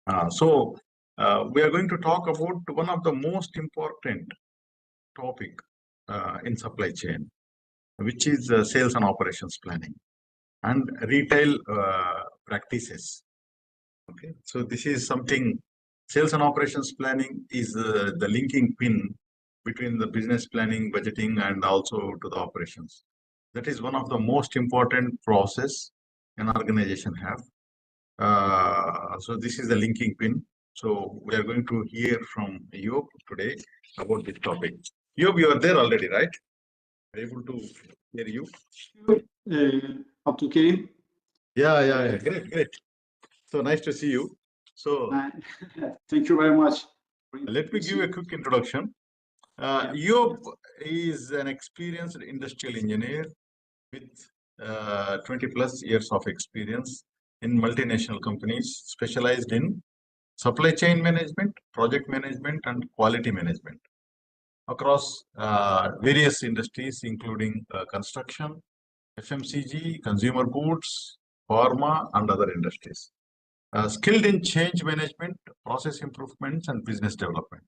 We are going to talk about one of the most important topic in supply chain, which is sales and operations planning and retail practices. Okay, so this is something. Sales and operations planning is the linking pin between the business planning, budgeting, and also to the operations. That is one of the most important process an organization have. So this is the linking pin. So we are going to hear from Eyub today about this topic. Eyub, you are there already, right? Able to hear you? Abdulkarim? Yeah. Great. So nice to see you. So thank you very much. Let me give a quick introduction. Eyub is an experienced industrial engineer with 20 plus years of experience in multinational companies specialized in supply chain management, project management, and quality management across various industries, including construction, FMCG, consumer goods, pharma, and other industries. Skilled in change management, process improvements, and business development.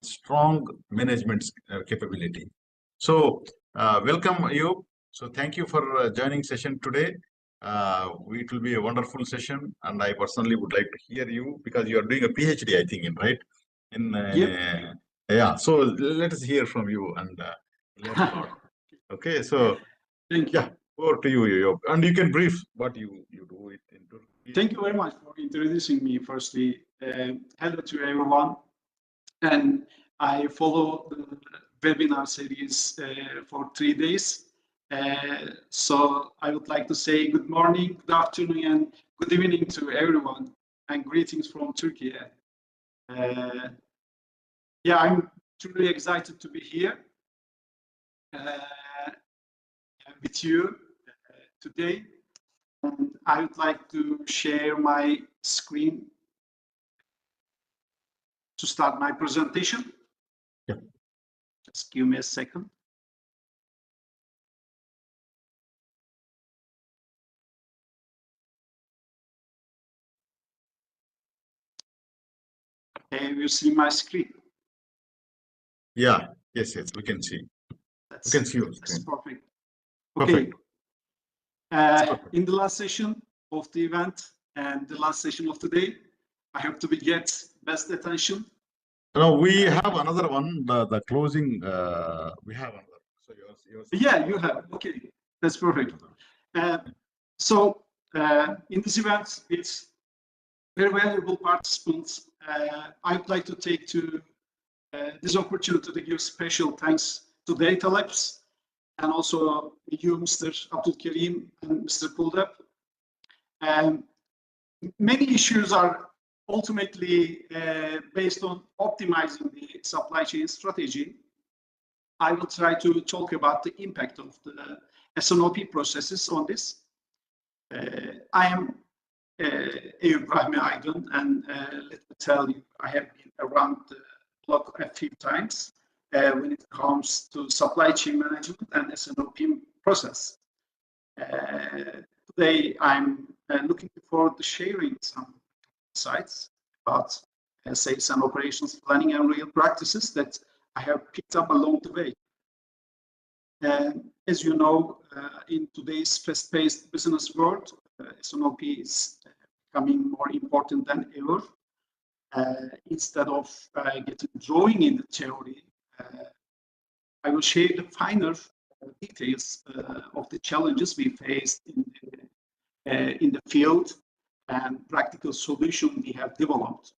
Strong management capability. So, welcome, Eyub. So, thank you for joining session today. It will be a wonderful session, and I personally would like to hear you because you are doing a PhD, I think, Yep. Yeah. So let us hear from you and learn a lot. Okay. So thank you. Yeah, over to you, Eyub. And you can brief what you do it into. Thank you very much for introducing me. Firstly, hello to everyone, and I follow the webinar series for 3 days. So I would like to say good morning, good afternoon, and good evening to everyone, and greetings from Turkey. Yeah, I'm truly excited to be here with you today, and I would like to share my screen to start my presentation. Yeah. Just give me a second. You see my screen? Yeah. Yes. We can see. We can see your screen. That's perfect. Okay. Perfect. In the last session of the event and the last session of today, I hope to get best attention. No, we have another one. The closing. We have another. So yours. Yeah, you have. Okay, that's perfect. So in this event, it's very valuable participants. I'd like to take this opportunity to give special thanks to Data Labs and also you, Mr. Abdulkarim and Mr. Kuldep. Many issues are ultimately based on optimizing the supply chain strategy. I will try to talk about the impact of the S&OP processes on this. I am Eyub Rahmi Aydin, and let me tell you, I have been around the block a few times when it comes to supply chain management and S&OP process. Today, I'm looking forward to sharing some insights about sales and operations planning and real practices that I have picked up along the way. As you know, in today's fast-paced business world, S&OP is becoming more important than ever. Instead of getting drawing in the theory, I will share the finer details of the challenges we faced in the field and practical solution we have developed.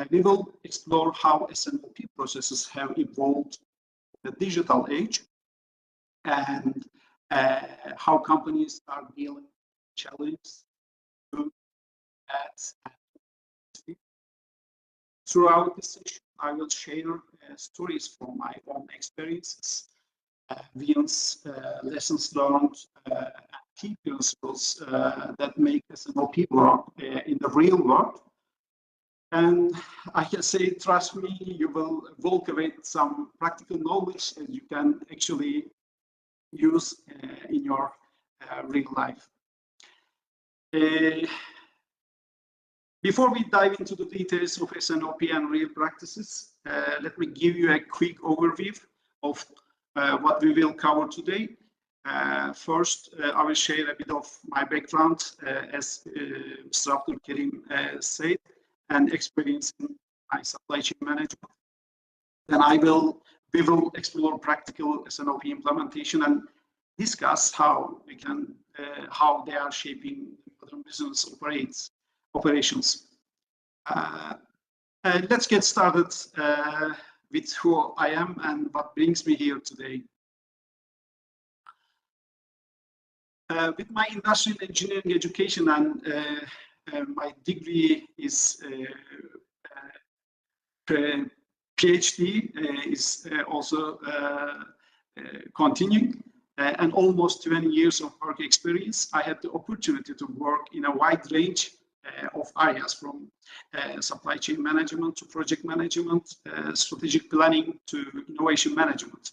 We will explore how S&OP processes have evolved in the digital age and how companies are dealing with challenges throughout this session. I will share stories from my own experiences, wins, lessons learned, and key principles that make S&OP work in the real world. And I can say, trust me, you will walk away with some practical knowledge that you can actually use in your real life. Before we dive into the details of S&OP and real practices, let me give you a quick overview of what we will cover today. First, I will share a bit of my background, as Mr. Abdulkarim said, and experience in my supply chain management. Then we will explore practical S&OP implementation and discuss how they are shaping modern business operations. Let's get started with who I am and what brings me here today. With my industrial engineering education and my degree is PhD is also continuing, and almost 20 years of work experience. I had the opportunity to work in a wide range of areas, from supply chain management to project management, strategic planning to innovation management.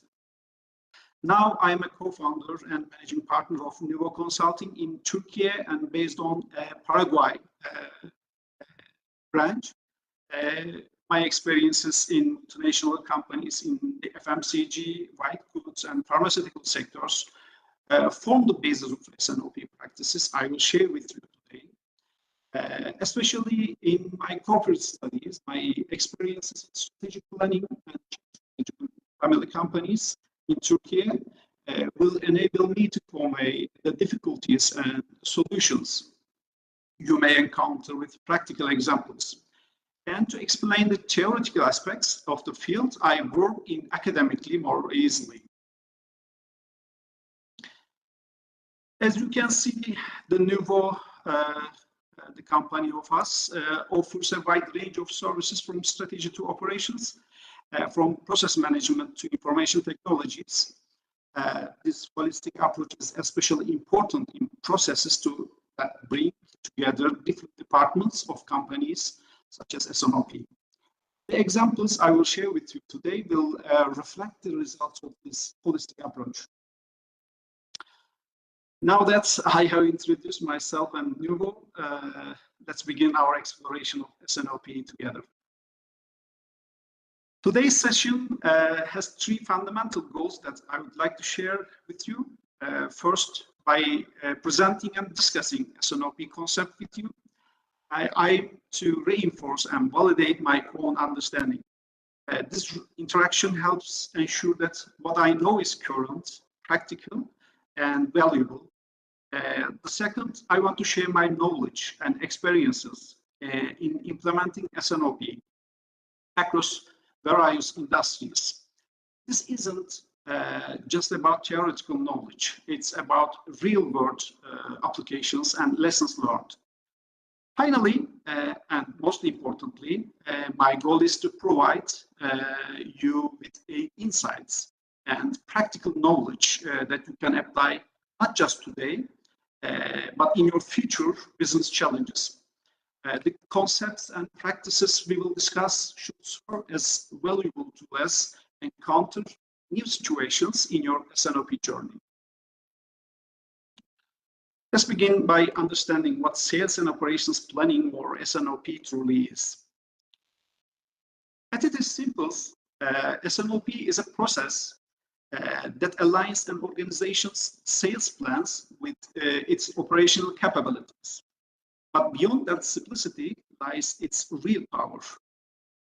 Now I'm a co-founder and managing partner of Nuvo Consulting in Turkey and based on Paraguay branch. My experiences in international companies in the FMCG, white goods, and pharmaceutical sectors form the basis of S&OP practices I will share with you today. Especially in my corporate studies, my experiences in strategic planning and family companies in Turkey will enable me to convey the difficulties and solutions you may encounter with practical examples. And to explain the theoretical aspects of the field I work in academically more easily. As you can see, the Nuvo, the company of us, offers a wide range of services from strategy to operations, from process management to information technologies. This holistic approach is especially important in processes to bring together different departments of companies, such as S&OP. The examples I will share with you today will reflect the results of this holistic approach. Now that I have introduced myself and Nuvo, let's begin our exploration of S&OP together. Today's session has three fundamental goals that I would like to share with you. First, by presenting and discussing S&OP concept with you, I to reinforce and validate my own understanding. This interaction helps ensure that what I know is current, practical, and valuable. The second, I want to share my knowledge and experiences in implementing S&OP across various industries. This isn't just about theoretical knowledge. It's about real-world applications and lessons learned. Finally, and most importantly, my goal is to provide you with insights and practical knowledge that you can apply not just today, but in your future business challenges. The concepts and practices we will discuss should serve as valuable to us encounter new situations in your S&OP journey. Let's begin by understanding what sales and operations planning, or S&OP, truly is. At its simplest, S&OP is a process that aligns an organization's sales plans with its operational capabilities. But beyond that simplicity lies its real power,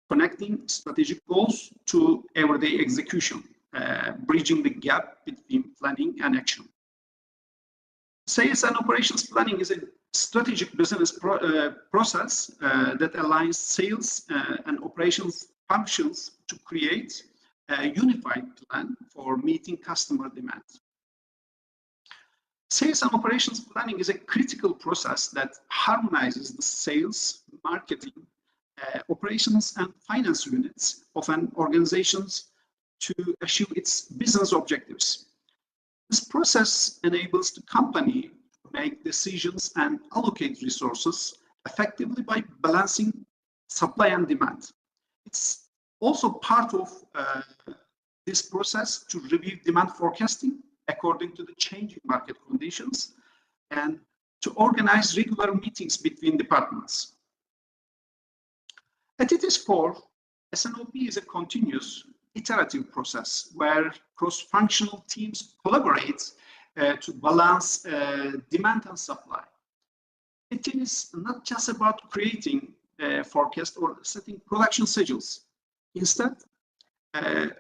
connecting strategic goals to everyday execution, bridging the gap between planning and action. Sales and operations planning is a strategic business process that aligns sales and operations functions to create a unified plan for meeting customer demand. Sales and operations planning is a critical process that harmonizes the sales, marketing, operations, and finance units of an organization to achieve its business objectives. This process enables the company to make decisions and allocate resources effectively by balancing supply and demand. It's also part of this process to review demand forecasting according to the changing market conditions and to organize regular meetings between departments. At its core, S&OP is a continuous iterative process where cross-functional teams collaborate to balance demand and supply. It is not just about creating a forecast or setting production schedules. Instead,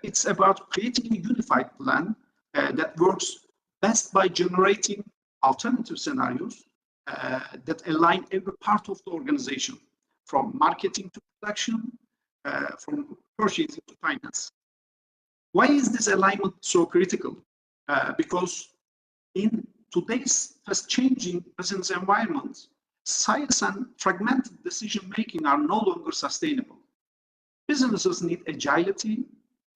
it's about creating a unified plan that works best by generating alternative scenarios that align every part of the organization, from marketing to production, from purchasing to finance. Why is this alignment so critical? Because in today's fast-changing business environment, silos and fragmented decision-making are no longer sustainable. Businesses need agility,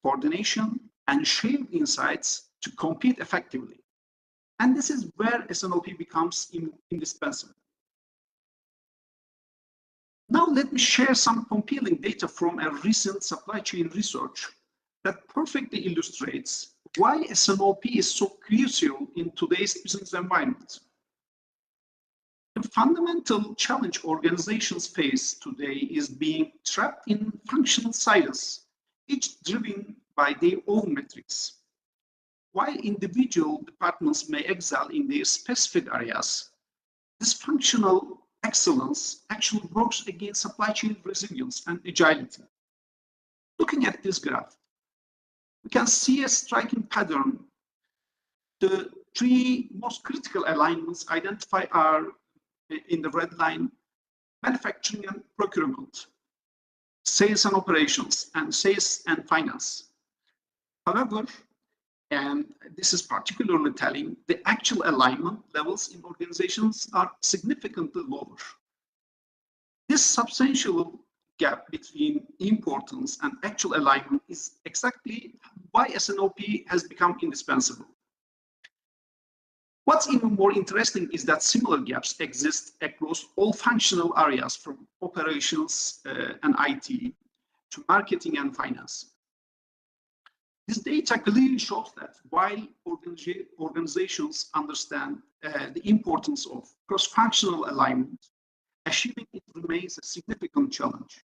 coordination, and shared insights to compete effectively. And this is where S&OP becomes indispensable. Now let me share some compelling data from a recent supply chain research that perfectly illustrates why S&OP is so crucial in today's business environment. The fundamental challenge organizations face today is being trapped in functional silos, each driven by their own metrics. While individual departments may excel in their specific areas, this functional excellence actually works against supply chain resilience and agility. Looking at this graph, we can see a striking pattern. The three most critical alignments identified are in the red line: manufacturing and procurement, sales and operations, and sales and finance. However, and this is particularly telling, the actual alignment levels in organizations are significantly lower. This substantial gap between importance and actual alignment is exactly why S&OP has become indispensable. What's even more interesting is that similar gaps exist across all functional areas, from operations and IT to marketing and finance. This data clearly shows that while organizations understand the importance of cross-functional alignment, achieving it remains a significant challenge,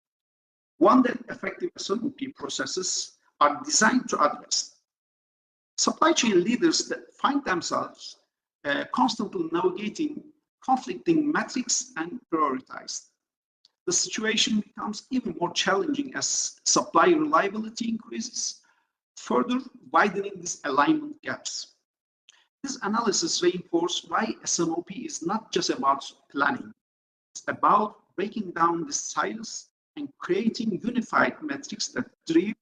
one that effective S&OP processes are designed to address. Supply chain leaders that find themselves constantly navigating conflicting metrics and prioritized. The situation becomes even more challenging as supply reliability increases, further widening these alignment gaps. This analysis reinforces why S&OP is not just about planning. It's about breaking down the silos and creating unified metrics that drive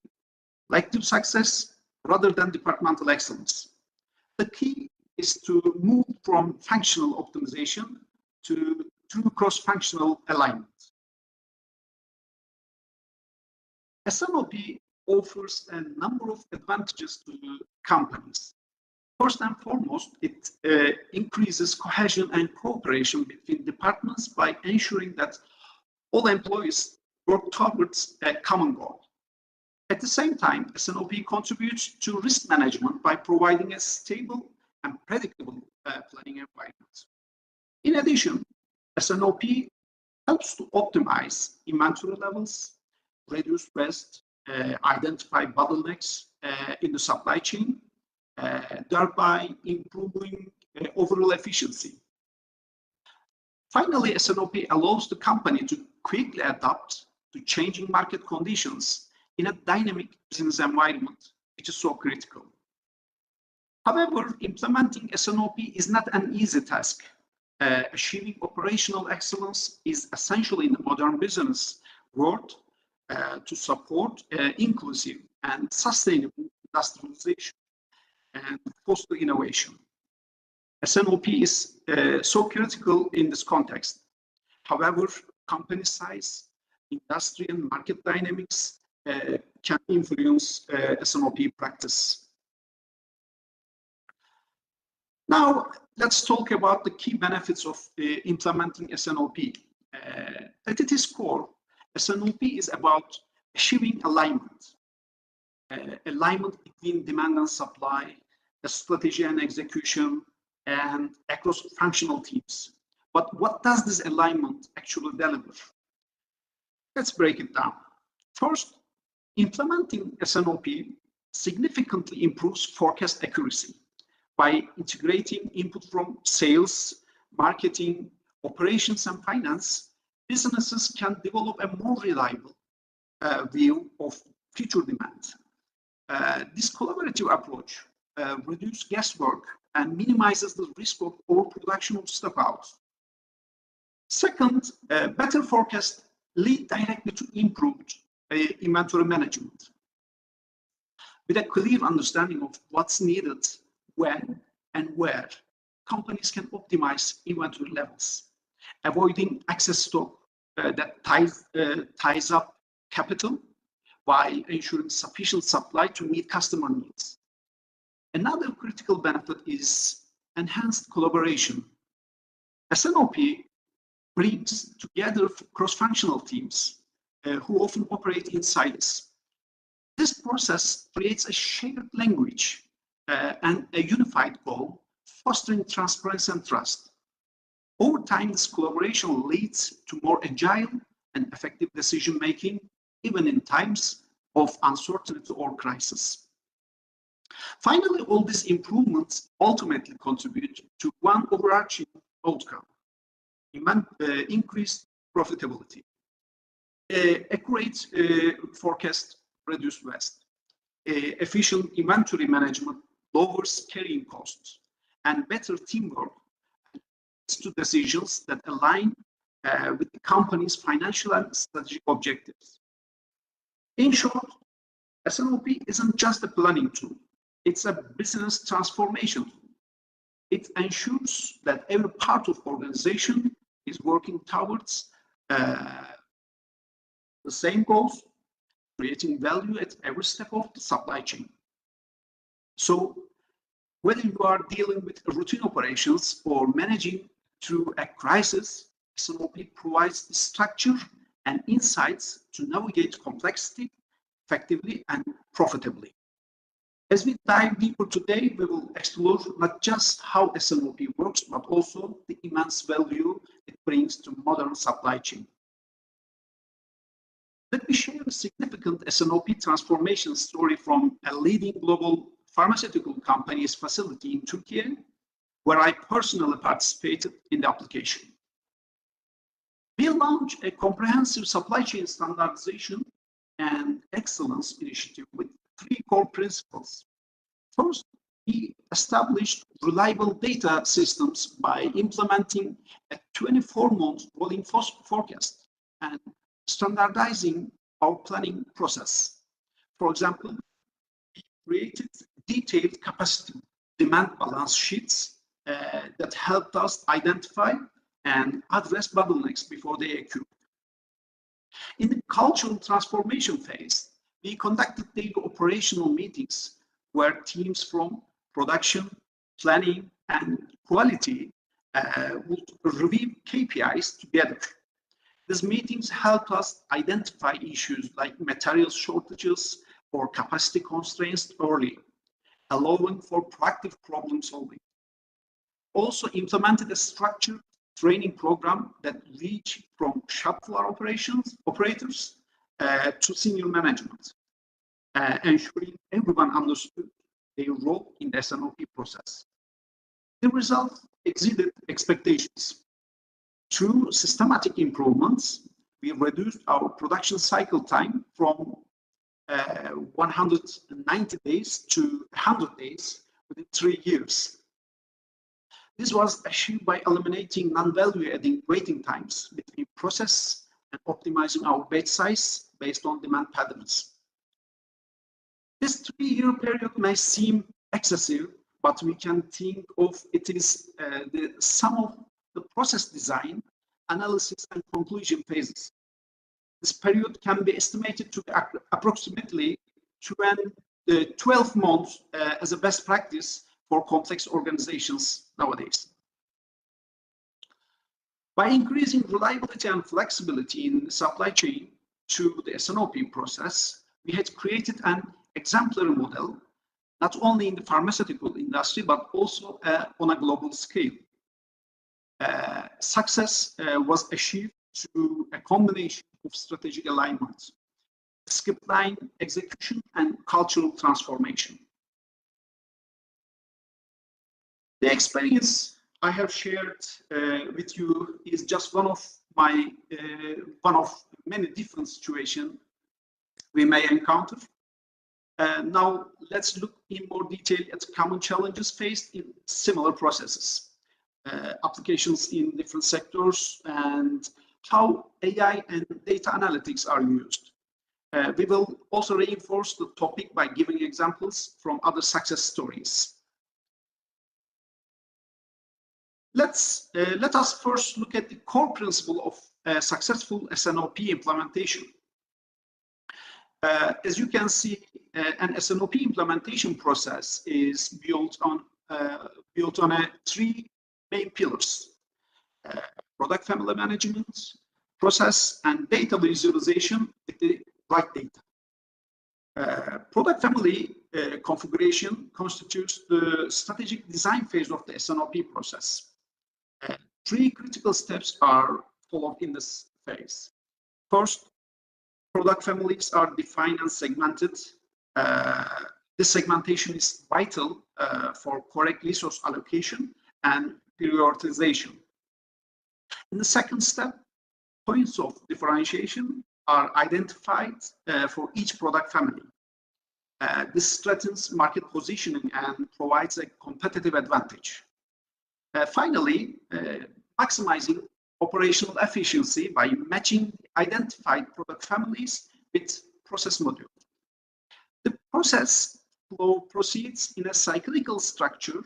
collective success rather than departmental excellence. The key is to move from functional optimization to true cross-functional alignment. S&OP offers a number of advantages to companies. First and foremost, it increases cohesion and cooperation between departments by ensuring that all employees work towards a common goal. At the same time, S&OP contributes to risk management by providing a stable and predictable planning environment. In addition, S&OP helps to optimize inventory levels, reduce waste, identify bottlenecks in the supply chain, thereby improving overall efficiency. Finally, S&OP allows the company to quickly adapt to changing market conditions in a dynamic business environment, which is so critical. However, implementing S&OP is not an easy task. Achieving operational excellence is essential in the modern business world to support inclusive and sustainable industrialization and foster innovation. S&OP is so critical in this context. However, company size, industry, and market dynamics can influence S&OP practice. Now, let's talk about the key benefits of implementing S&OP. At its core, S&OP is about achieving alignment. Alignment between demand and supply, the strategy and execution, and across functional teams. But what does this alignment actually deliver? Let's break it down. First, implementing S&OP significantly improves forecast accuracy. By integrating input from sales, marketing, operations, and finance, businesses can develop a more reliable view of future demand. This collaborative approach reduces guesswork and minimizes the risk of overproduction of stockouts. Second, better forecasts lead directly to improved inventory management. With a clear understanding of what's needed, when, and where, companies can optimize inventory levels, avoiding excess stock that ties up capital while ensuring sufficient supply to meet customer needs. Another critical benefit is enhanced collaboration. S&OP brings together cross-functional teams who often operate in silos. This process creates a shared language and a unified goal, fostering transparency and trust. Over time, this collaboration leads to more agile and effective decision-making, even in times of uncertainty or crisis. Finally, all these improvements ultimately contribute to one overarching outcome: increased profitability. Accurate forecast reduces waste. Efficient inventory management lowers carrying costs, and better teamwork leads to decisions that align with the company's financial and strategic objectives. In short, S&OP isn't just a planning tool, it's a business transformation tool. It ensures that every part of the organization is working towards the same goals, creating value at every step of the supply chain. So, whether you are dealing with routine operations or managing through a crisis, S&OP provides the structure and insights to navigate complexity effectively and profitably. As we dive deeper today, we will explore not just how S&OP works, but also the immense value it brings to modern supply chain. Let me share a significant S&OP transformation story from a leading global pharmaceutical company's facility in Turkey, where I personally participated in the application. We launched a comprehensive supply chain standardization and excellence initiative with three core principles. First, we established reliable data systems by implementing a 24-month rolling forecast and standardizing our planning process. For example, we created detailed capacity demand balance sheets that helped us identify and address bottlenecks before they occur. In the cultural transformation phase, we conducted daily operational meetings where teams from production, planning, and quality would review KPIs together. These meetings helped us identify issues like material shortages or capacity constraints early, allowing for proactive problem solving. Also implemented a structured training program that reached from shop floor operators to senior management, ensuring everyone understood their role in the S&OP process. The results exceeded expectations. Through systematic improvements, we reduced our production cycle time from 190 days to 100 days within 3 years. This was achieved by eliminating non-value-adding waiting times between process and optimizing our batch size based on demand patterns. This 3-year period may seem excessive, but we can think of it as the sum of the process design, analysis, and conclusion phases. This period can be estimated to be approximately 12 months as a best practice for complex organizations nowadays. By increasing reliability and flexibility in the supply chain through the S&OP process, we had created an exemplary model, not only in the pharmaceutical industry, but also on a global scale. Success was achieved through a combination of strategic alignment, script line execution, and cultural transformation. The experience I have shared with you is just one of many different situations we may encounter. Now let's look in more detail at common challenges faced in similar processes, applications in different sectors, and how AI and data analytics are used. We will also reinforce the topic by giving examples from other success stories. Let us first look at the core principle of successful S&OP implementation. As you can see, an S&OP implementation process is built on three main pillars: product family management, process, and data visualization with the right data. Product family configuration constitutes the strategic design phase of the S&OP process. Three critical steps are followed in this phase. First, product families are defined and segmented. This segmentation is vital for correct resource allocation and prioritization. In the second step, points of differentiation are identified for each product family. This strengthens market positioning and provides a competitive advantage. Finally, maximizing operational efficiency by matching identified product families with process module. The process flow proceeds in a cyclical structure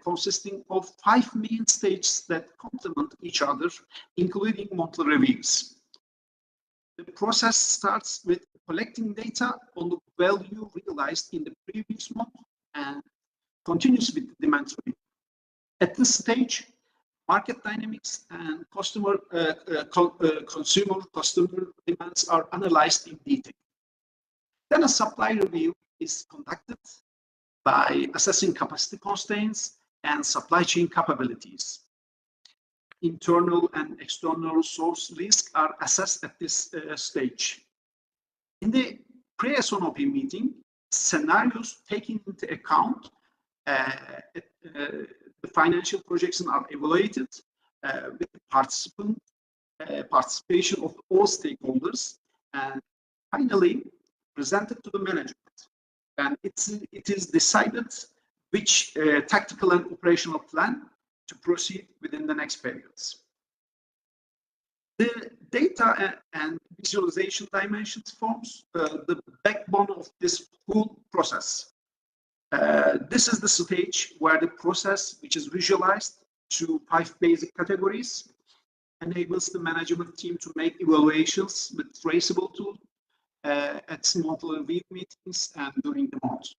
consisting of 5 main stages that complement each other, including monthly reviews. The process starts with collecting data on the value realized in the previous month and continues with the demand review. At this stage, market dynamics and consumer demands are analyzed in detail. Then a supply review is conducted by assessing capacity constraints and supply chain capabilities. Internal and external source risks are assessed at this stage. In the pre-S&OP meeting, scenarios taking into account the financial projections are evaluated with the participation of all stakeholders, and finally presented to the management. And it is decided which tactical and operational plan to proceed within the next periods. The data and visualization dimensions forms the backbone of this whole process. This is the stage where the process, which is visualized to 5 basic categories, enables the management team to make evaluations with traceable tools at monthly review meetings and during the month.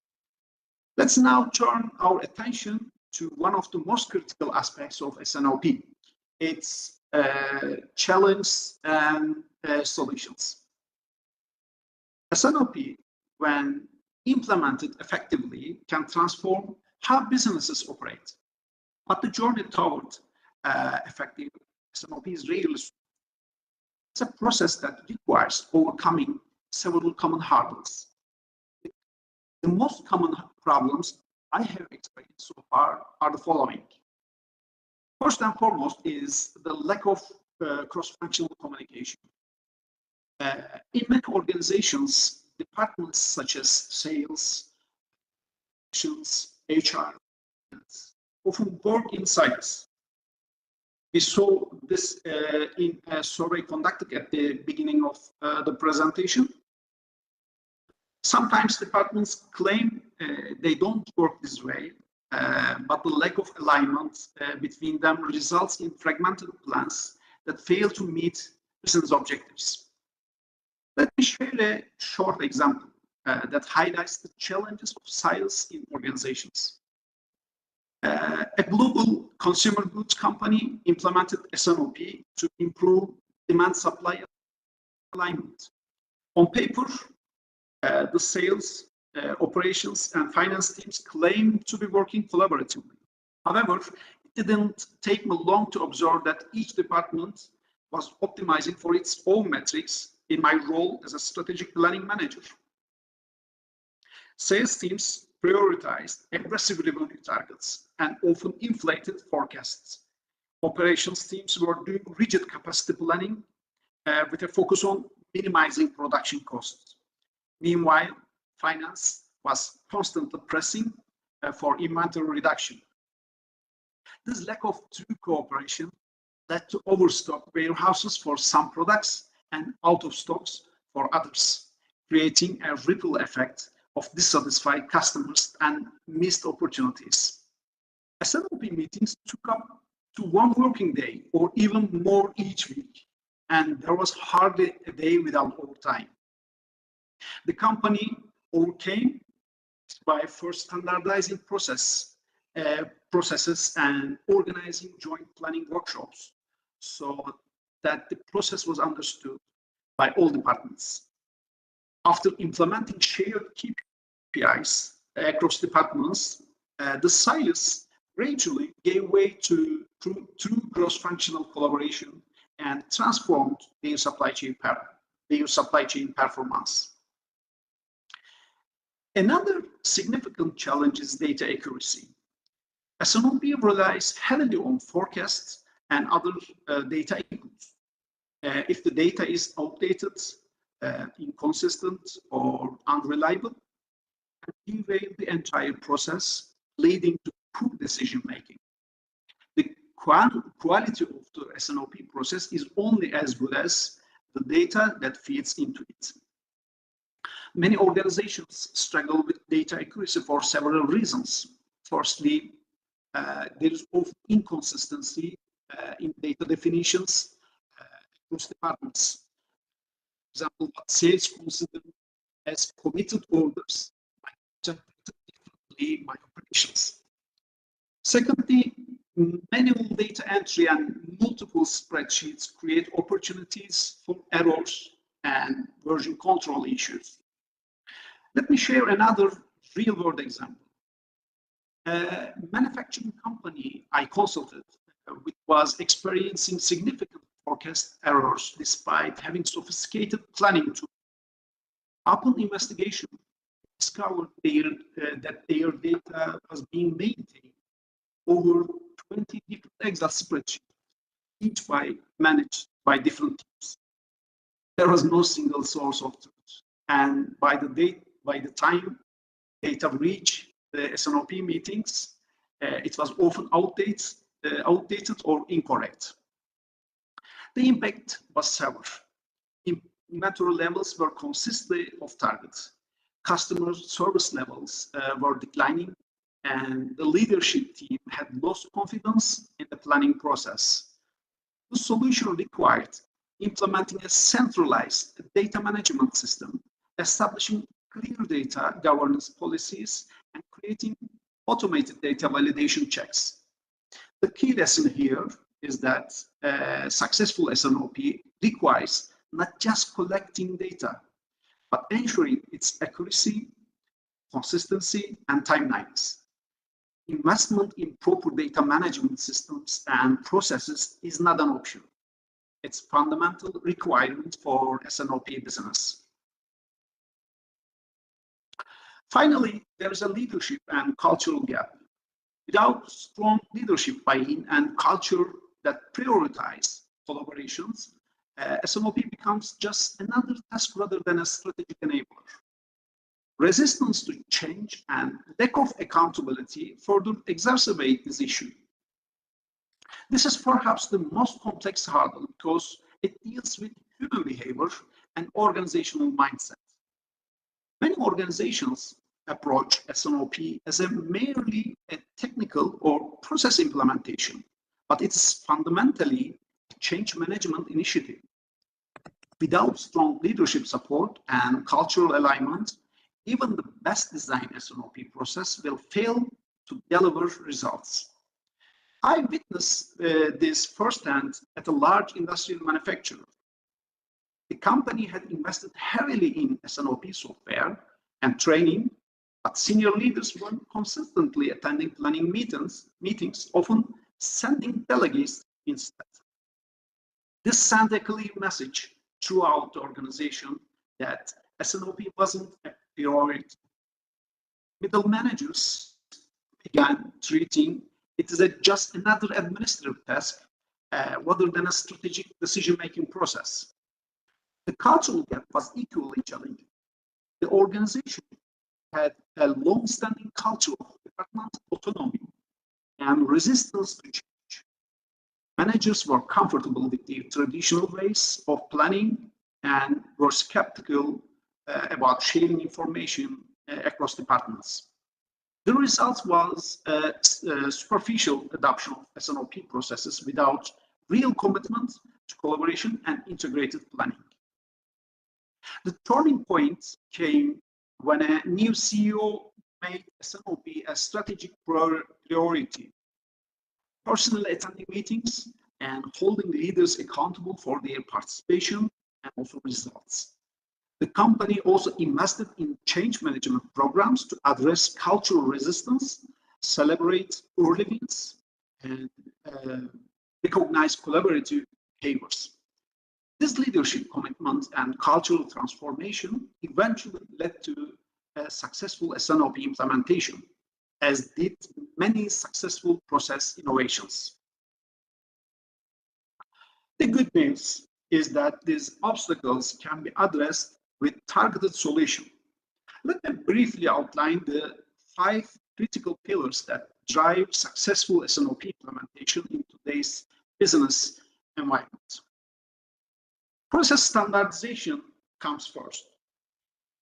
Let's now turn our attention to one of the most critical aspects of S&OP, its challenges and solutions. S&OP, when implemented effectively, can transform how businesses operate. But the journey toward effective S&OP is really slow. It's a process that requires overcoming several common hurdles. The most common problems I have experienced so far are the following. First and foremost is the lack of cross-functional communication. In many organizations, departments such as sales, HR, often work in silos. We saw this in a survey conducted at the beginning of the presentation. Sometimes departments claim they don't work this way, but the lack of alignment between them results in fragmented plans that fail to meet business objectives. Let me share a short example that highlights the challenges of silos in organizations. A global consumer goods company implemented S&OP to improve demand-supply alignment. On paper, the sales, operations, and finance teams claim to be working collaboratively. However, it didn't take me long to observe that each department was optimizing for its own metrics in my role as a strategic planning manager. Sales teams prioritized aggressive revenue targets and often inflated forecasts. Operations teams were doing rigid capacity planning with a focus on minimizing production costs. Meanwhile, finance was constantly pressing for inventory reduction. This lack of true cooperation led to overstock warehouses for some products and out of stocks for others, creating a ripple effect of dissatisfied customers and missed opportunities. S&OP meetings took up to one working day or even more each week, and there was hardly a day without overtime. The company overcame by first standardizing processes and organizing joint planning workshops so that the process was understood by all departments. After implementing shared KPIs across departments, the silos gradually gave way to true cross-functional collaboration and transformed their supply chain performance. Another significant challenge is data accuracy. S&OP relies heavily on forecasts and other data inputs. If the data is outdated, inconsistent, or unreliable, it derail the entire process, leading to poor decision making. The quality of the S&OP process is only as good as the data that feeds into it. Many organizations struggle with data accuracy for several reasons. Firstly, there is often inconsistency in data definitions across departments. For example, what sales consider as committed orders might be interpreted differently by operations. Secondly, manual data entry and multiple spreadsheets create opportunities for errors and version control issues. Let me share another real-world example. A manufacturing company I consulted with was experiencing significant forecast errors despite having sophisticated planning tools. Upon investigation, discovered that their data was being maintained over 20 different Excel spreadsheets, each managed by different teams. There was no single source of truth, and by the time data reached the S&OP meetings, it was often outdated or incorrect. The impact was severe. Inventory levels were consistently off target. Customer service levels were declining, and the leadership team had lost confidence in the planning process. The solution required implementing a centralized data management system, establishing clear data governance policies, and creating automated data validation checks. The key lesson here is that successful S&OP requires not just collecting data, but ensuring its accuracy, consistency, and timelines. Investment in proper data management systems and processes is not an option. It's a fundamental requirement for S&OP business. Finally, there is a leadership and cultural gap. Without strong leadership buy-in and culture that prioritize collaborations, S&OP becomes just another task rather than a strategic enabler. Resistance to change and lack of accountability further exacerbate this issue. This is perhaps the most complex hurdle because it deals with human behavior and organizational mindset. Many organizations approach S&OP as merely a technical or process implementation, but it's fundamentally a change management initiative. Without strong leadership support and cultural alignment, even the best designed S&OP process will fail to deliver results. I witnessed this firsthand at a large industrial manufacturer. The company had invested heavily in S&OP software and training, but senior leaders were consistently attending planning meetings, often sending delegates instead. This sent a clear message: throughout the organization that S&OP wasn't a priority. Middle managers began treating it as just another administrative task rather than a strategic decision-making process. The cultural gap was equally challenging. The organization had a long-standing culture of departmental autonomy and resistance to change. Managers were comfortable with the traditional ways of planning and were skeptical about sharing information across departments. The result was a superficial adoption of S&OP processes without real commitment to collaboration and integrated planning. The turning point came when a new CEO made S&OP a strategic priority, personally attending meetings and holding leaders accountable for their participation and also results. The company also invested in change management programs to address cultural resistance, celebrate early wins, and recognize collaborative behaviors. This leadership commitment and cultural transformation eventually led to a successful S&OP implementation, as did many successful process innovations. The good news is that these obstacles can be addressed with targeted solutions. Let me briefly outline the 5 critical pillars that drive successful S&OP implementation in today's business environment. Process standardization comes first.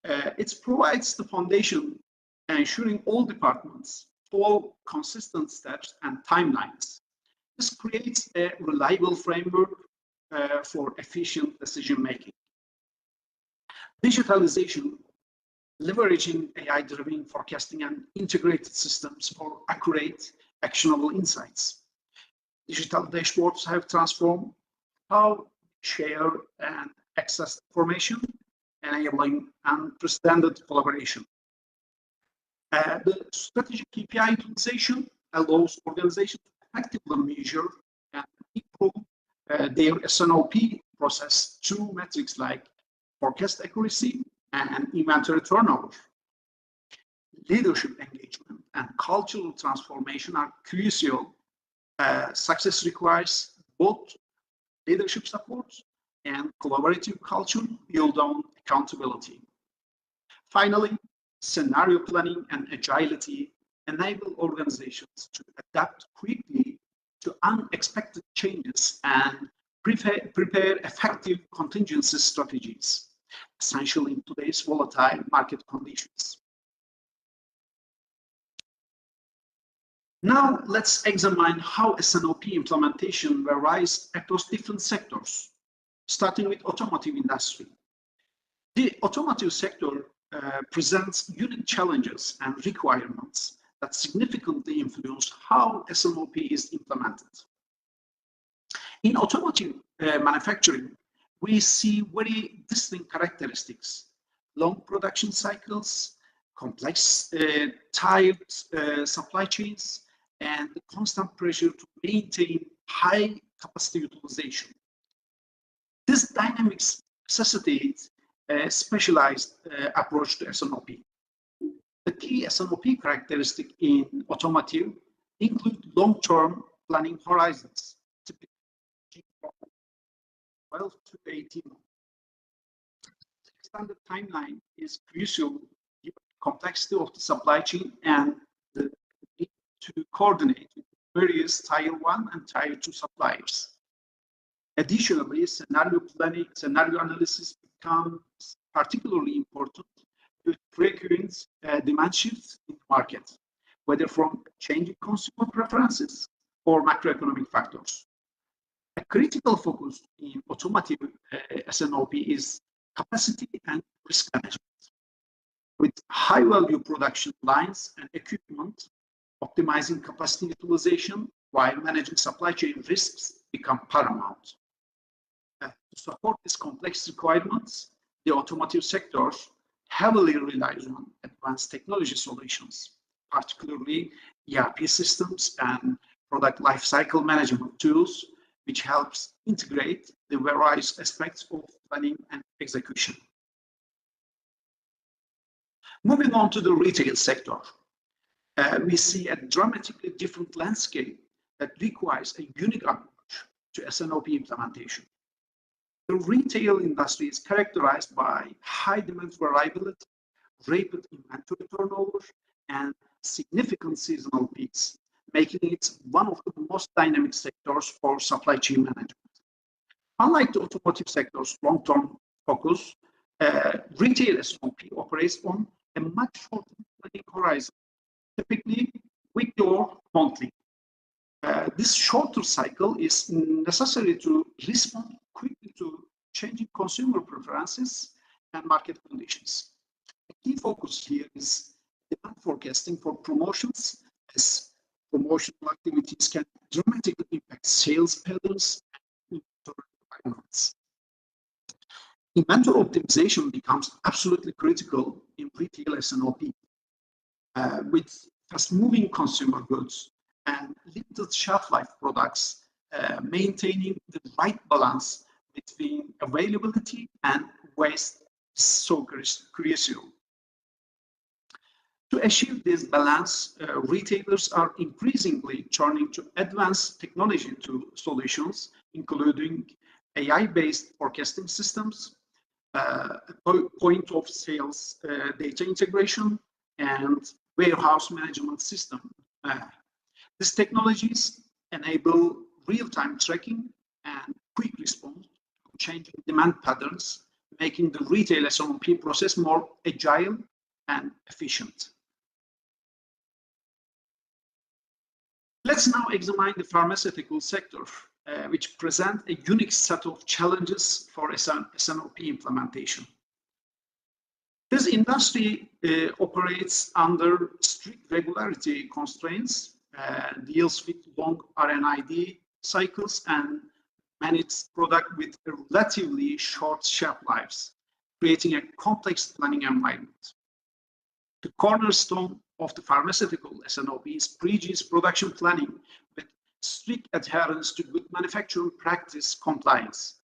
It provides the foundation, ensuring all departments follow consistent steps and timelines. This creates a reliable framework for efficient decision-making. Digitalization, leveraging AI-driven forecasting and integrated systems for accurate, actionable insights. Digital dashboards have transformed how share and access information, enabling unprecedented collaboration. The strategic KPI utilization allows organizations to effectively measure and improve their S&OP process through metrics like forecast accuracy and inventory turnover. Leadership engagement and cultural transformation are crucial. Success requires both leadership support and collaborative culture built on accountability. Finally, scenario planning and agility enable organizations to adapt quickly to unexpected changes and prepare effective contingency strategies, essential in today's volatile market conditions. Now, let's examine how S&OP implementation varies across different sectors, starting with automotive industry. The automotive sector presents unique challenges and requirements that significantly influence how S&OP is implemented. In automotive manufacturing, we see very distinct characteristics: long production cycles, complex tight supply chains, and the constant pressure to maintain high capacity utilization. This dynamics necessitates a specialized approach to S&OP. The key S&OP characteristic in automotive include long-term planning horizons, typically 12 to 18 months. Standard timeline is crucial given the complexity of the supply chain and the need to coordinate with various Tier 1 and Tier 2 suppliers. Additionally, scenario analysis becomes particularly important with frequent demand shifts in the market, whether from changing consumer preferences or macroeconomic factors. A critical focus in automotive S&OP is capacity and risk management. With high-value production lines and equipment, optimizing capacity utilization while managing supply chain risks become paramount. To support these complex requirements, the automotive sector heavily relies on advanced technology solutions, particularly ERP systems and product lifecycle management tools which helps integrate the various aspects of planning and execution. Moving on to the retail sector, we see a dramatically different landscape that requires a unique approach to S&OP implementation. The retail industry is characterized by high demand variability, rapid inventory turnover, and significant seasonal peaks, making it one of the most dynamic sectors for supply chain management. Unlike the automotive sector's long-term focus, retail S&OP operates on a much shorter planning horizon, typically weekly or monthly. This shorter cycle is necessary to respond quickly to changing consumer preferences and market conditions. A key focus here is demand forecasting for promotions, as promotional activities can dramatically impact sales patterns and inventory requirements. Inventory optimization becomes absolutely critical in retail S&OP. With fast-moving consumer goods and limited shelf-life products, maintaining the right balance between availability and waste is so crucial. To achieve this balance, retailers are increasingly turning to advanced technology solutions, including AI-based forecasting systems, point of sales data integration, and warehouse management system. These technologies enable real-time tracking and quick response to changing demand patterns, making the retail S&OP process more agile and efficient. Let's now examine the pharmaceutical sector, which present a unique set of challenges for S&OP implementation. This industry operates under strict regulatory constraints, deals with long R&D cycles, and manages product with relatively short shelf lives, creating a complex planning environment. The cornerstone of the pharmaceutical S&OP is pre-GS production planning with strict adherence to good manufacturing practice compliance.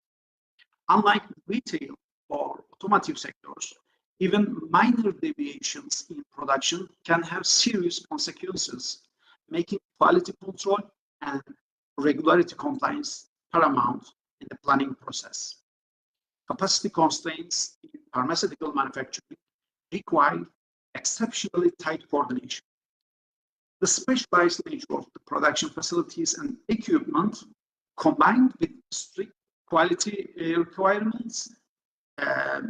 Unlike retail or automotive sectors, even minor deviations in production can have serious consequences, making quality control and regulatory compliance paramount in the planning process. Capacity constraints in pharmaceutical manufacturing require exceptionally tight coordination. The specialized nature of the production facilities and equipment, combined with strict quality requirements,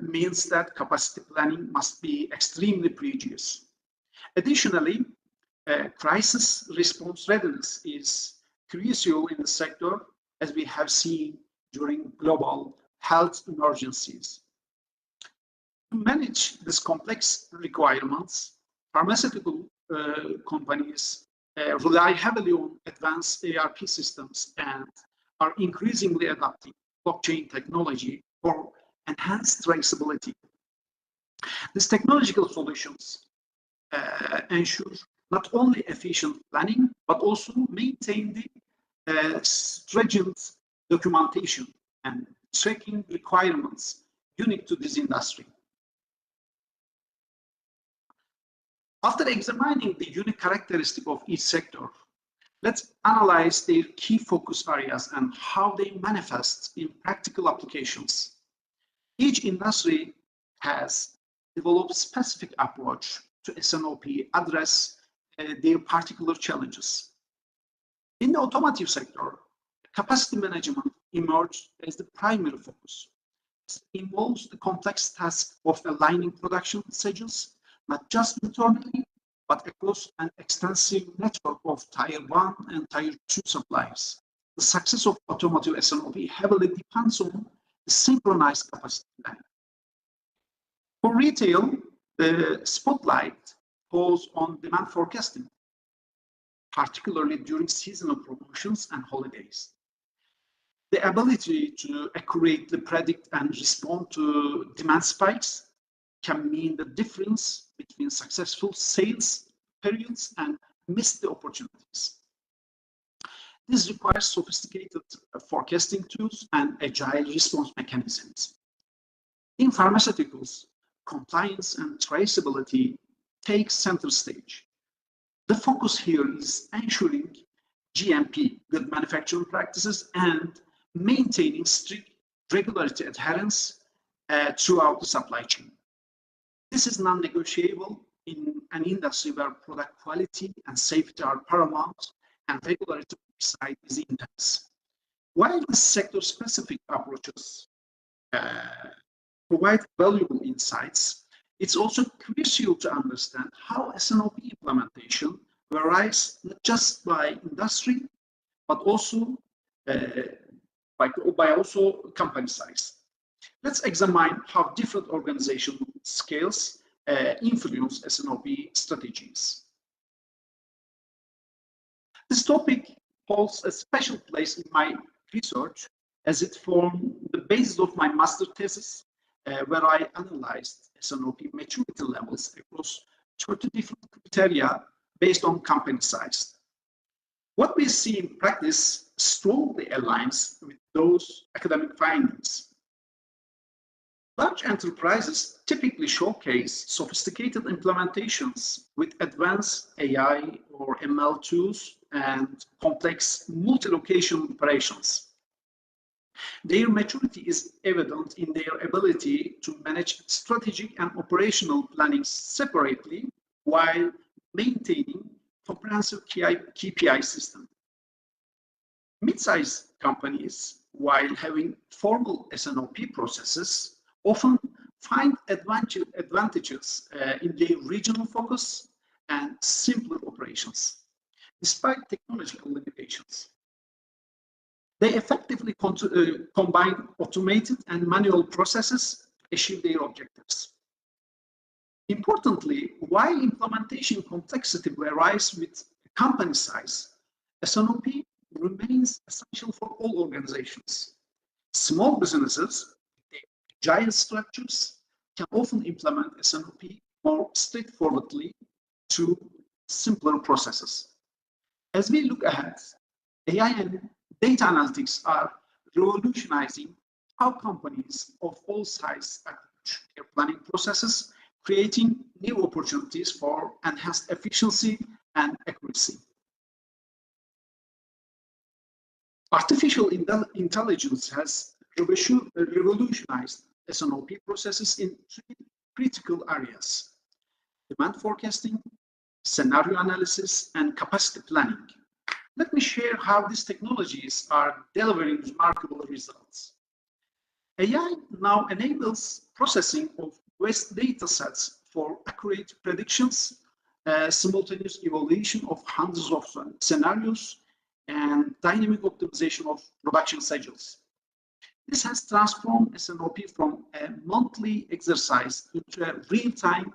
means that capacity planning must be extremely pre-GS. Additionally, crisis response readiness is crucial in the sector, as we have seen during global health emergencies. To manage these complex requirements, pharmaceutical companies rely heavily on advanced ERP systems and are increasingly adopting blockchain technology for enhanced traceability. These technological solutions ensure not only efficient planning, but also maintain the stringent documentation and tracking requirements unique to this industry. After examining the unique characteristic of each sector, let's analyze their key focus areas and how they manifest in practical applications. Each industry has developed specific approach to S&OP address their particular challenges. In the automotive sector, capacity management emerged as the primary focus. It involves the complex task of aligning production schedules, not just internally, but across an extensive network of Tier 1 and Tier 2 suppliers. The success of automotive S&OP heavily depends on the synchronized capacity planning. For retail, the spotlight falls on demand forecasting, particularly during seasonal promotions and holidays. The ability to accurately predict and respond to demand spikes can mean the difference between successful sales periods and missed opportunities. This requires sophisticated forecasting tools and agile response mechanisms. In pharmaceuticals, compliance and traceability take center stage. The focus here is ensuring GMP, good manufacturing practices, and maintaining strict regulatory adherence throughout the supply chain. This is non-negotiable in an industry where product quality and safety are paramount and regulatory oversight is intense. While the sector-specific approaches provide valuable insights, it's also crucial to understand how S&OP implementation varies not just by industry, but also by company size. Let's examine how different organizational scales influence S&OP strategies. This topic holds a special place in my research as it formed the basis of my master thesis, where I analyzed S&OP maturity levels across 30 different criteria based on company size. What we see in practice strongly aligns with those academic findings. Large enterprises typically showcase sophisticated implementations with advanced AI or ML tools and complex multi-location operations. Their maturity is evident in their ability to manage strategic and operational planning separately while maintaining comprehensive KPI system. Mid-sized companies, while having formal S&OP processes, often find advantages in their regional focus and simpler operations, despite technological limitations. They effectively combine automated and manual processes to achieve their objectives. Importantly, while implementation complexity varies with company size, S&OP remains essential for all organizations. Small businesses with agile structures can often implement S&OP more straightforwardly through simpler processes. As we look ahead, AI and data analytics are revolutionizing how companies of all sizes approach their planning processes, creating new opportunities for enhanced efficiency and accuracy. Artificial intelligence has revolutionized S&OP processes in three critical areas: demand forecasting, scenario analysis, and capacity planning. Let me share how these technologies are delivering remarkable results. AI now enables processing of vast data sets for accurate predictions, simultaneous evaluation of hundreds of scenarios, and dynamic optimization of production schedules. This has transformed S&OP from a monthly exercise into a real-time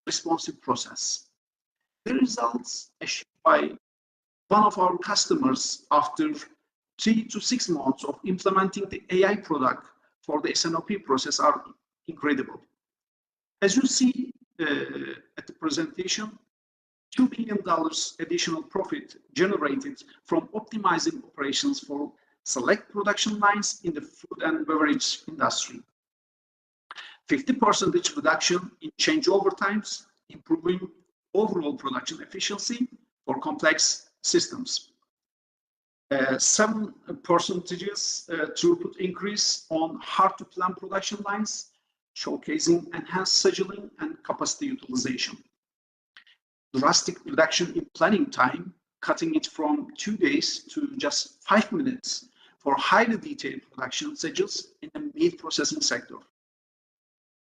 responsive process. The results achieved by one of our customers after 3 to 6 months of implementing the AI product for the S&OP process are incredible. As you see at the presentation, $2 million additional profit generated from optimizing operations for select production lines in the food and beverage industry. 50% reduction in changeover times, improving overall production efficiency for complex systems. 7% throughput increase on hard-to-plan production lines, showcasing enhanced scheduling and capacity utilization. Drastic reduction in planning time, cutting it from 2 days to just 5 minutes for highly detailed production schedules in the meat processing sector.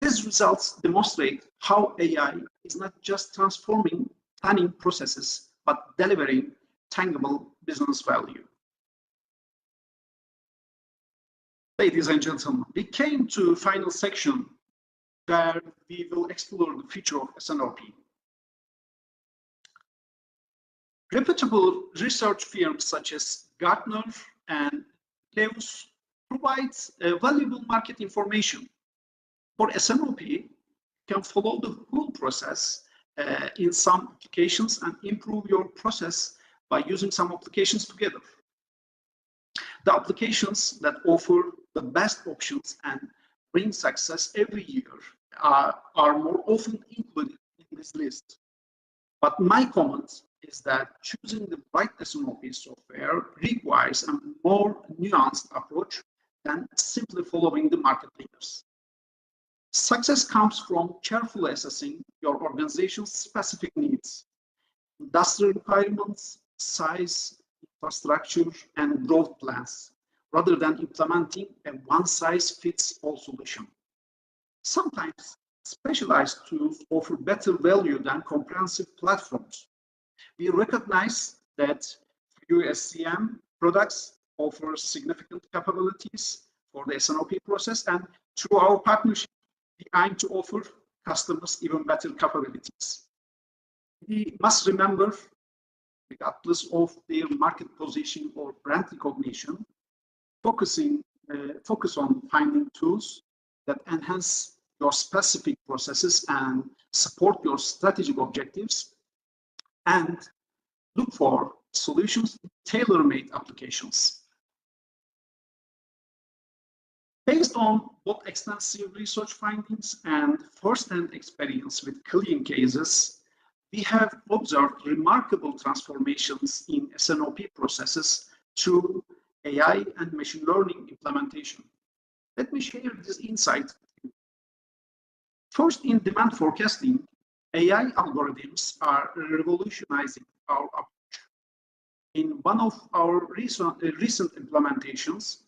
These results demonstrate how AI is not just transforming planning processes, but delivering tangible business value. Ladies and gentlemen, we came to the final section where we will explore the future of S&OP. Reputable research firms such as Gartner and Leus provide valuable market information. For S&OP, you can follow the whole process in some applications and improve your process by using some applications together. The applications that offer the best options and bring success every year are more often included in this list. But my comment is that choosing the right S&OP software requires a more nuanced approach than simply following the market leaders. Success comes from carefully assessing your organization's specific needs, industry requirements, size, infrastructure, and growth plans, rather than implementing a one-size-fits-all solution. Sometimes specialized tools offer better value than comprehensive platforms. We recognize that few SCM products offer significant capabilities for the S&OP process, and through our partnership, we aim to offer customers even better capabilities. We must remember, regardless of their market position or brand recognition, focus on finding tools that enhance your specific processes and support your strategic objectives, and look for solutions with tailor-made applications. Based on both extensive research findings and first-hand experience with client cases, we have observed remarkable transformations in S&OP processes through AI and machine learning implementation. Let me share this insight with you. First, in demand forecasting, AI algorithms are revolutionizing our approach. In one of our recent implementations,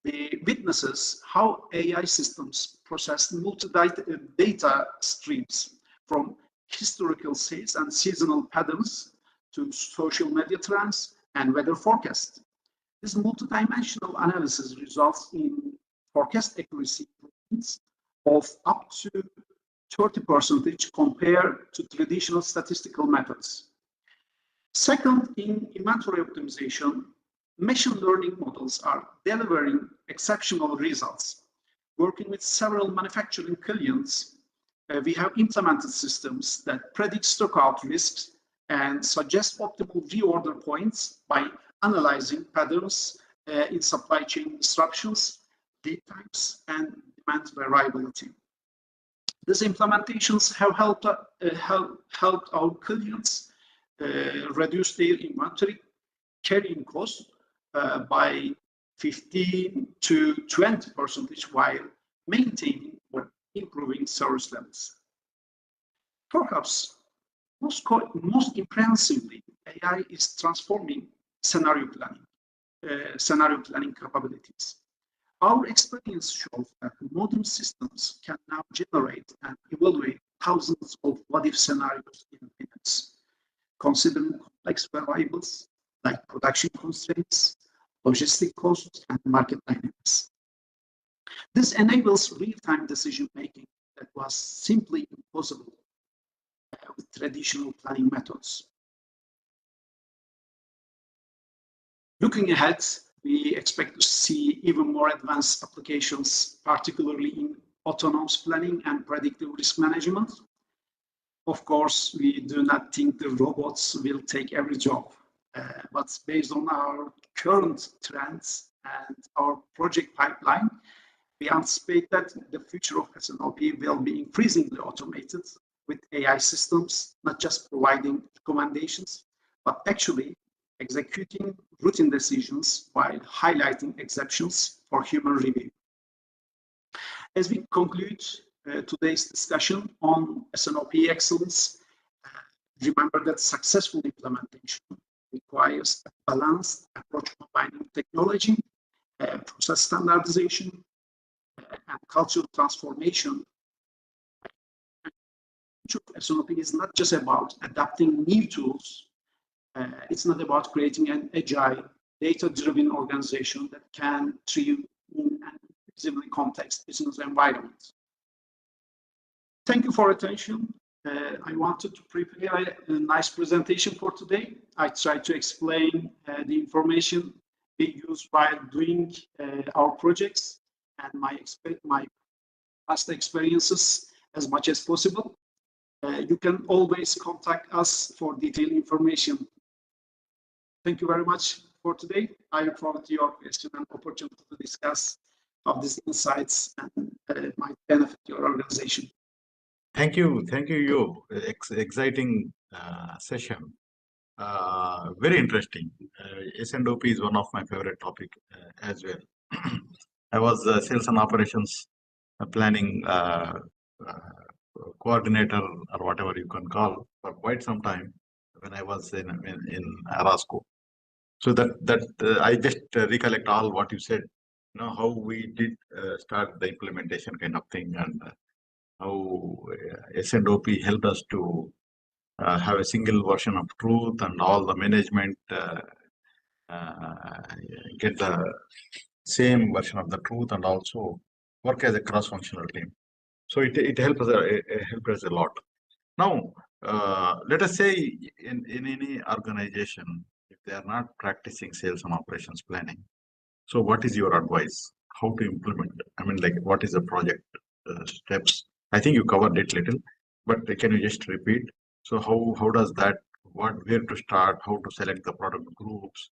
we witnesses how AI systems process multi-data streams from historical sales and seasonal patterns to social media trends and weather forecasts. This multidimensional analysis results in forecast accuracy improvements of up to 30% compared to traditional statistical methods. Second, in inventory optimization, machine learning models are delivering exceptional results. Working with several manufacturing clients, we have implemented systems that predict stockout risks and suggest optimal reorder points by analyzing patterns in supply chain disruptions, lead times, and demand variability. These implementations have helped our clients reduce their inventory carrying costs by 15 to 20% while maintaining or improving service levels. Perhaps most impressively, AI is transforming scenario planning capabilities. Our experience shows that modern systems can now generate and evaluate thousands of what-if scenarios in minutes, considering complex variables like production constraints, logistic costs, and market dynamics. This enables real-time decision-making that was simply impossible with traditional planning methods. Looking ahead, we expect to see even more advanced applications, particularly in autonomous planning and predictive risk management. Of course, we do not think the robots will take every job, but based on our current trends and our project pipeline, we anticipate that the future of S&OP will be increasingly automated with AI systems, not just providing recommendations, but actually executing routine decisions while highlighting exceptions for human review. As we conclude today's discussion on S&OP excellence, remember that successful implementation requires a balanced approach combining technology, process standardization, and cultural transformation. S&OP is not just about adapting new tools. It's not about creating an agile, data-driven organization that can thrive in an increasingly complex business environment. Thank you for your attention. I wanted to prepare a nice presentation for today. I tried to explain the information we use while doing our projects and my past experiences as much as possible. You can always contact us for detailed information. Thank you very much for today. I look forward to your question and opportunity to discuss how these insights might benefit your organization. Thank you, you. Exciting session. Very interesting. S&OP is one of my favorite topic as well. I was sales and operations planning coordinator or whatever you can call for quite some time when I was in Arasco. So that I just recollect all what you said. You know how we did start the implementation kind of thing, and how S&OP helped us to have a single version of truth, and all the management uh, get the same version of the truth, and also work as a cross-functional team. So it helps us it helped us a lot. Now, let us say in any organization, if they are not practicing sales and operations planning, so what is your advice? How to implement? I mean, like, what is the project steps? I think you covered it little, but can you just repeat? So how does that? Where to start? How to select the product groups?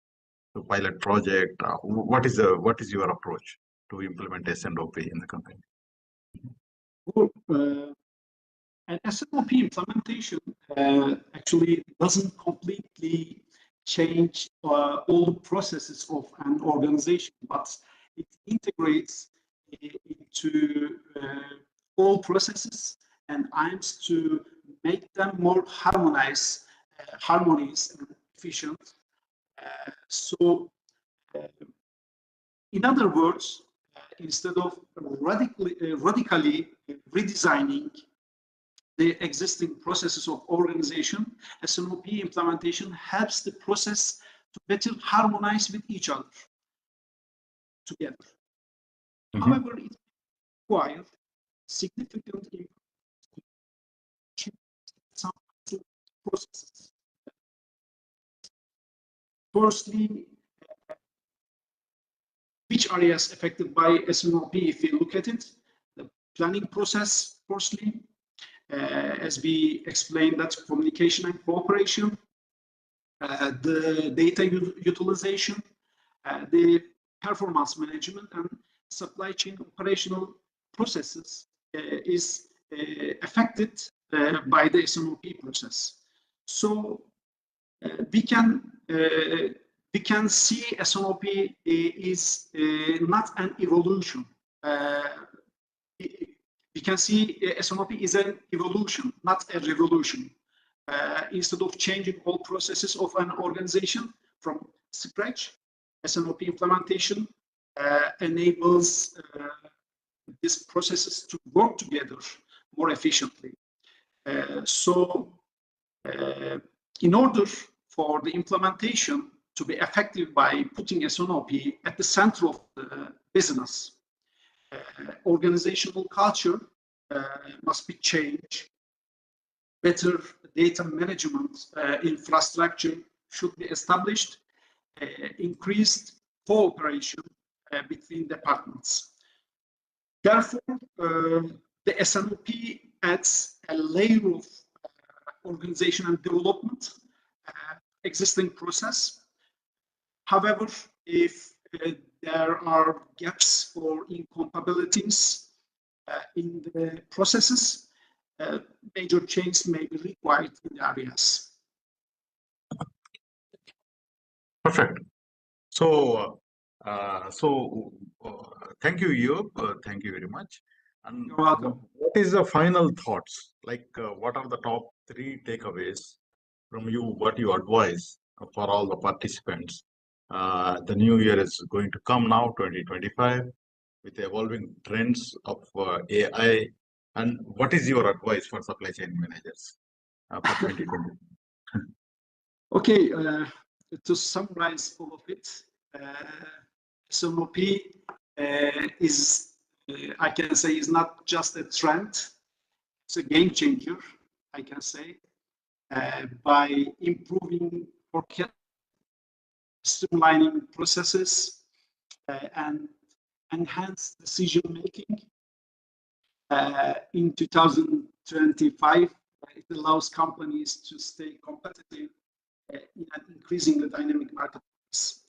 The pilot project? What is your approach to implement S&OP in the company? Well, an S&OP implementation actually doesn't completely change all the processes of an organization, but it integrates into all processes and aims to make them more harmonious and efficient. So, in other words, instead of radically redesigning the existing processes of organization, S&OP implementation helps the process to better harmonize with each other together. Mm-hmm. However, it requires significant some processes. Firstly, which areas affected by S&OP, if we look at it, the planning process, firstly, as we explained, that's communication and cooperation, the data utilization, the performance management, and supply chain operational processes is affected by the S&OP process. So we can see S&OP is not an evolution. We can see S&OP is an evolution, not a revolution. Instead of changing all processes of an organization from scratch, S&OP implementation enables these processes to work together more efficiently. In order for the implementation to be effective by putting S&OP at the center of the business, organizational culture must be changed. Better data management infrastructure should be established. Increased cooperation between departments. Therefore, the S&OP adds a layer of organization and development existing process. However, if there are gaps or incompatibilities in the processes, major change may be required in the areas. Perfect. So, thank you, Eyub. Thank you very much. And You're welcome. what is the final thoughts? Like, what are the top 3 takeaways from you? What you advise for all the participants? The new year is going to come now, 2025, with evolving trends of AI. And what is your advice for supply chain managers for 2020? Okay, to summarize all of it, S&OP is, I can say, is not just a trend, it's a game changer, I can say, by improving forecast, streamlining processes, and enhance decision making. In 2025, it allows companies to stay competitive in an increasingly dynamic marketplace.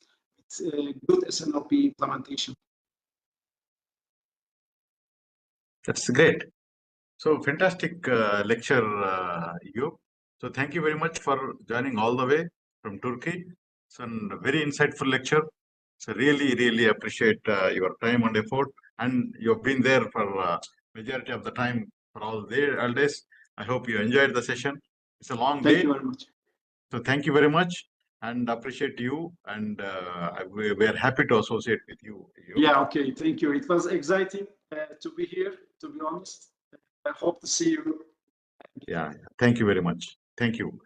good S&OP implementation. That's great. So fantastic lecture, Eyub. So thank you very much for joining all the way from Turkey. It's a very insightful lecture. So really, really appreciate your time and effort. And you've been there for majority of the time for all days. I hope you enjoyed the session. It's a long day. Thank you very much. So thank you very much and appreciate you. And we are happy to associate with you. Yeah, okay. Thank you. It was exciting to be here, to be honest. I hope to see you. Yeah. Thank you very much. Thank you.